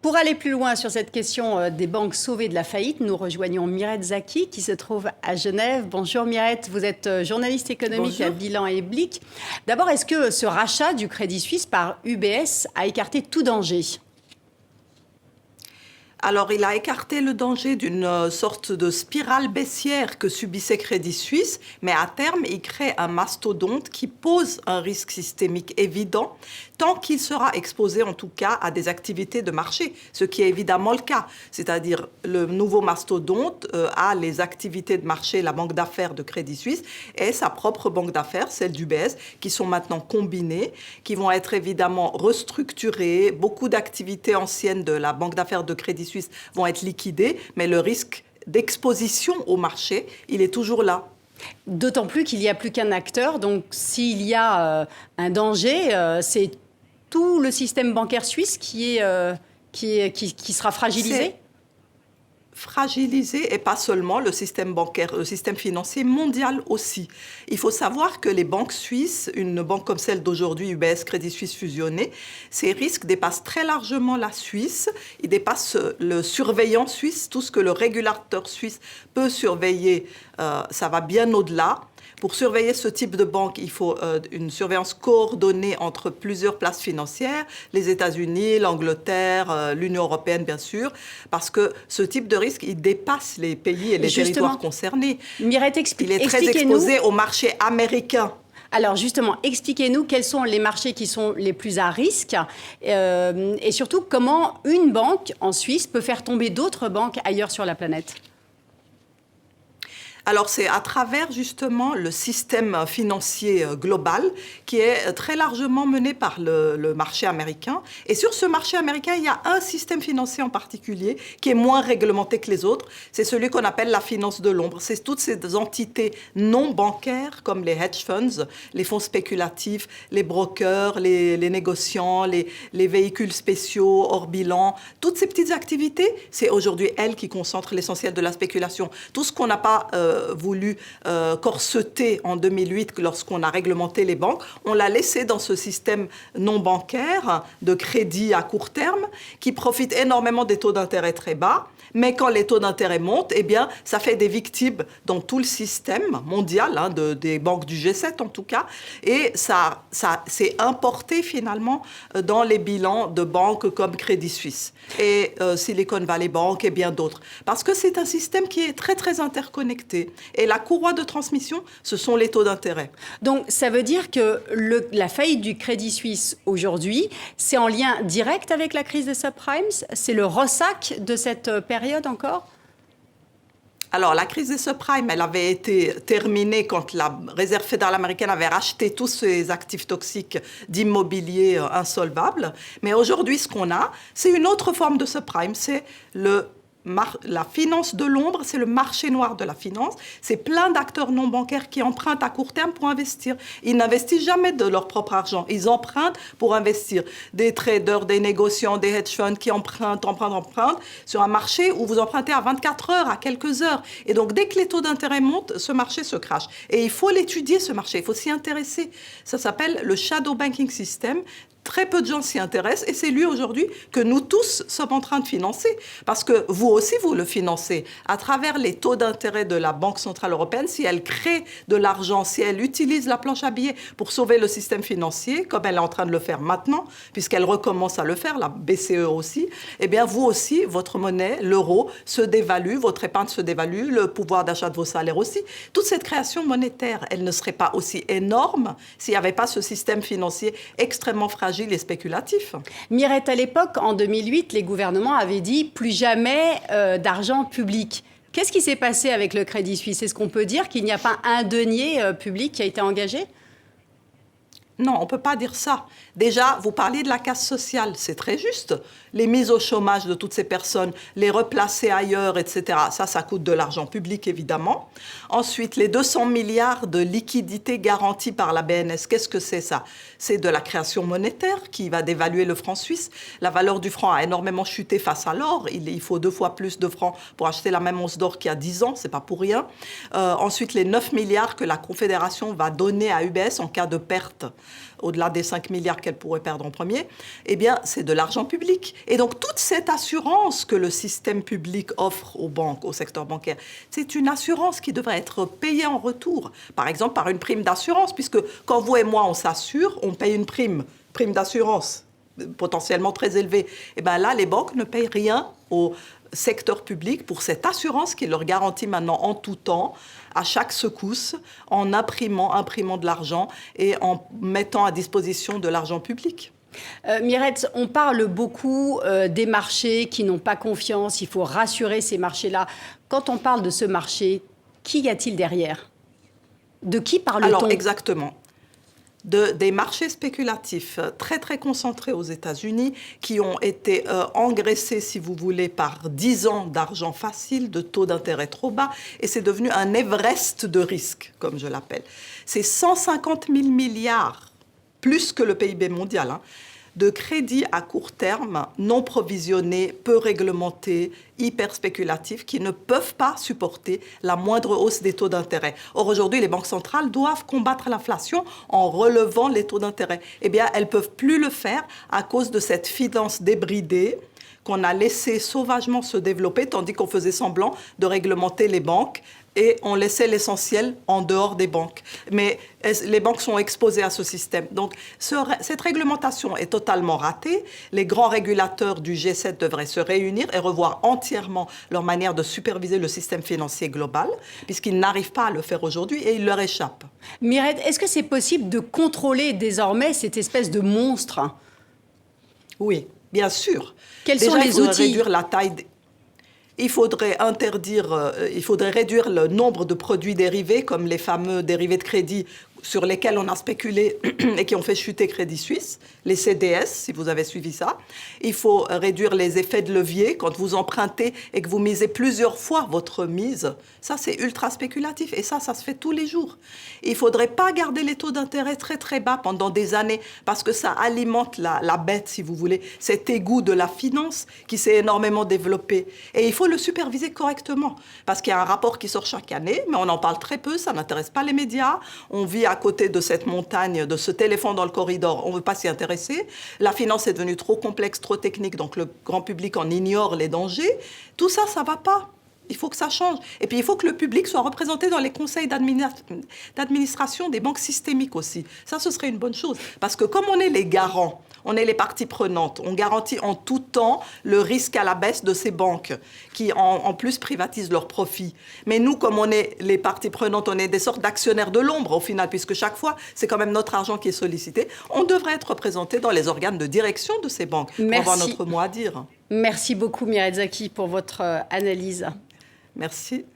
Pour aller plus loin sur cette question des banques sauvées de la faillite, nous rejoignons Mirette Zaki qui se trouve à Genève. Bonjour Mirette, vous êtes journaliste économique à Bilan et Blick. D'abord, est-ce que ce rachat du Crédit Suisse par UBS a écarté tout danger ? Alors, il a écarté le danger d'une sorte de spirale baissière que subissait Crédit Suisse, mais à terme, il crée un mastodonte qui pose un risque systémique évident, tant qu'il sera exposé en tout cas à des activités de marché, ce qui est évidemment le cas. C'est-à-dire, le nouveau mastodonte a les activités de marché, la banque d'affaires de Crédit Suisse, et sa propre banque d'affaires, celle d'UBS, qui sont maintenant combinées, qui vont être évidemment restructurées. Beaucoup d'activités anciennes de la banque d'affaires de Crédit Suisse vont être liquidés, mais le risque d'exposition au marché, il est toujours là. D'autant plus qu'il n'y a plus qu'un acteur, donc s'il y a un danger, c'est tout le système bancaire suisse qui sera fragilisé ? Fragilisé, et pas seulement le système bancaire, le système financier mondial aussi. Il faut savoir que les banques suisses, une banque comme celle d'aujourd'hui, UBS, Crédit Suisse fusionné, ces risques dépassent très largement la Suisse. Ils dépassent le surveillant suisse, tout ce que le régulateur suisse peut surveiller, ça va bien au-delà. Pour surveiller ce type de banque, il faut une surveillance coordonnée entre plusieurs places financières, les États-Unis, l'Angleterre, l'Union européenne, bien sûr, parce que ce type de risque, il dépasse les pays et les territoires concernés. Mirette, il est très exposé au marché américain. Alors justement, expliquez-nous quels sont les marchés qui sont les plus à risque et surtout comment une banque en Suisse peut faire tomber d'autres banques ailleurs sur la planète. Alors, c'est à travers, justement, le système financier global qui est très largement mené par le marché américain. Et sur ce marché américain, il y a un système financier en particulier qui est moins réglementé que les autres. C'est celui qu'on appelle la finance de l'ombre. C'est toutes ces entités non bancaires, comme les hedge funds, les fonds spéculatifs, les brokers, les négociants, les véhicules spéciaux hors bilan. Toutes ces petites activités, c'est aujourd'hui elles qui concentrent l'essentiel de la spéculation. Tout ce qu'on n'a pas voulu corseter en 2008 lorsqu'on a réglementé les banques, on l'a laissé dans ce système non bancaire de crédit à court terme qui profite énormément des taux d'intérêt très bas. Mais quand les taux d'intérêt montent, eh bien, ça fait des victimes dans tout le système mondial, des banques du G7 en tout cas, et ça s'est importé finalement dans les bilans de banques comme Crédit Suisse et Silicon Valley Bank et bien d'autres. Parce que c'est un système qui est très, très interconnecté. Et la courroie de transmission, ce sont les taux d'intérêt. Donc, ça veut dire que la faillite du Crédit Suisse aujourd'hui, c'est en lien direct avec la crise des subprimes ? C'est le ressac de cette période encore ? Alors, la crise des subprimes, elle avait été terminée quand la Réserve fédérale américaine avait racheté tous ces actifs toxiques d'immobilier insolvables. Mais aujourd'hui, ce qu'on a, c'est une autre forme de subprime. C'est la finance de l'ombre, c'est le marché noir de la finance. C'est plein d'acteurs non bancaires qui empruntent à court terme pour investir. Ils n'investissent jamais de leur propre argent. Ils empruntent pour investir. Des traders, des négociants, des hedge funds qui empruntent sur un marché où vous empruntez à 24 heures, à quelques heures. Et donc, dès que les taux d'intérêt montent, ce marché se crache. Et il faut l'étudier, ce marché. Il faut s'y intéresser. Ça s'appelle le shadow banking system. Très peu de gens s'y intéressent et c'est lui aujourd'hui que nous tous sommes en train de financer. Parce que vous aussi, vous le financez à travers les taux d'intérêt de la Banque centrale européenne. Si elle crée de l'argent, si elle utilise la planche à billets pour sauver le système financier, comme elle est en train de le faire maintenant, puisqu'elle recommence à le faire, la BCE aussi, eh bien vous aussi, votre monnaie, l'euro, se dévalue, votre épargne se dévalue, le pouvoir d'achat de vos salaires aussi. Toute cette création monétaire, elle ne serait pas aussi énorme s'il n'y avait pas ce système financier extrêmement fragile et spéculatif. Mirette, à l'époque, en 2008, les gouvernements avaient dit plus jamais d'argent public. Qu'est-ce qui s'est passé avec le Crédit Suisse ? Est-ce qu'on peut dire qu'il n'y a pas un denier public qui a été engagé ? Non, on ne peut pas dire ça. Déjà, vous parliez de la casse sociale, c'est très juste. Les mises au chômage de toutes ces personnes, les replacer ailleurs, etc. Ça coûte de l'argent public, évidemment. Ensuite, les 200 milliards de liquidités garanties par la BNS, qu'est-ce que c'est ça ? C'est de la création monétaire qui va dévaluer le franc suisse. La valeur du franc a énormément chuté face à l'or. Il faut 2 fois plus de francs pour acheter la même once d'or qu'il y a 10 ans, c'est pas pour rien. Ensuite, les 9 milliards que la Confédération va donner à UBS en cas de perte. au-delà des 5 milliards qu'elle pourrait perdre en premier, eh bien, c'est de l'argent public. Et donc, toute cette assurance que le système public offre aux banques, au secteur bancaire, c'est une assurance qui devrait être payée en retour. Par exemple, par une prime d'assurance, puisque quand vous et moi, on s'assure, on paye une prime d'assurance potentiellement très élevée. Et bien là, les banques ne payent rien au secteur public pour cette assurance qui leur garantit maintenant en tout temps, à chaque secousse, en imprimant de l'argent et en mettant à disposition de l'argent public. Mireille, on parle beaucoup des marchés qui n'ont pas confiance, il faut rassurer ces marchés-là. Quand on parle de ce marché, qui y a-t-il derrière? De qui parle-t-on? Alors, exactement. Des marchés spéculatifs très, très concentrés aux États-Unis qui ont été engraissés, si vous voulez, par 10 ans d'argent facile, de taux d'intérêt trop bas, et c'est devenu un Everest de risque, comme je l'appelle. C'est 150 000 milliards, plus que le PIB mondial, hein, de crédits à court terme, non provisionnés, peu réglementés, hyper spéculatifs, qui ne peuvent pas supporter la moindre hausse des taux d'intérêt. Or, aujourd'hui, les banques centrales doivent combattre l'inflation en relevant les taux d'intérêt. Eh bien, elles ne peuvent plus le faire à cause de cette finance débridée qu'on a laissé sauvagement se développer, tandis qu'on faisait semblant de réglementer les banques et on laissait l'essentiel en dehors des banques. Mais les banques sont exposées à ce système. Donc, cette réglementation est totalement ratée. Les grands régulateurs du G7 devraient se réunir et revoir entièrement leur manière de superviser le système financier global, puisqu'ils n'arrivent pas à le faire aujourd'hui et il leur échappe. Mireille, est-ce que c'est possible de contrôler désormais cette espèce de monstre? Oui, bien sûr. Quels sont les outils? Réduire la taille. Il faudrait réduire le nombre de produits dérivés, comme les fameux dérivés de crédit sur lesquels on a spéculé et qui ont fait chuter Crédit Suisse, les CDS, si vous avez suivi ça. Il faut réduire les effets de levier quand vous empruntez et que vous misez plusieurs fois votre mise. Ça, c'est ultra spéculatif et ça se fait tous les jours. Il ne faudrait pas garder les taux d'intérêt très, très bas pendant des années parce que ça alimente la bête, si vous voulez, cet égout de la finance qui s'est énormément développé. Et il faut le superviser correctement parce qu'il y a un rapport qui sort chaque année, mais on en parle très peu, ça n'intéresse pas les médias. On vit à côté de cette montagne, de cet éléphant dans le corridor, on ne veut pas s'y intéresser. La finance est devenue trop complexe, trop technique, donc le grand public en ignore les dangers. Tout ça, ça ne va pas. Il faut que ça change. Et puis, il faut que le public soit représenté dans les conseils d'administration des banques systémiques aussi. Ça, ce serait une bonne chose. Parce que comme on est les garants, on est les parties prenantes, on garantit en tout temps le risque à la baisse de ces banques qui, en plus, privatisent leurs profits. Mais nous, comme on est les parties prenantes, on est des sortes d'actionnaires de l'ombre, au final, puisque chaque fois, c'est quand même notre argent qui est sollicité. On devrait être représenté dans les organes de direction de ces banques pour avoir notre mot à dire. Merci beaucoup, Mireille Zaki, pour votre analyse. Merci.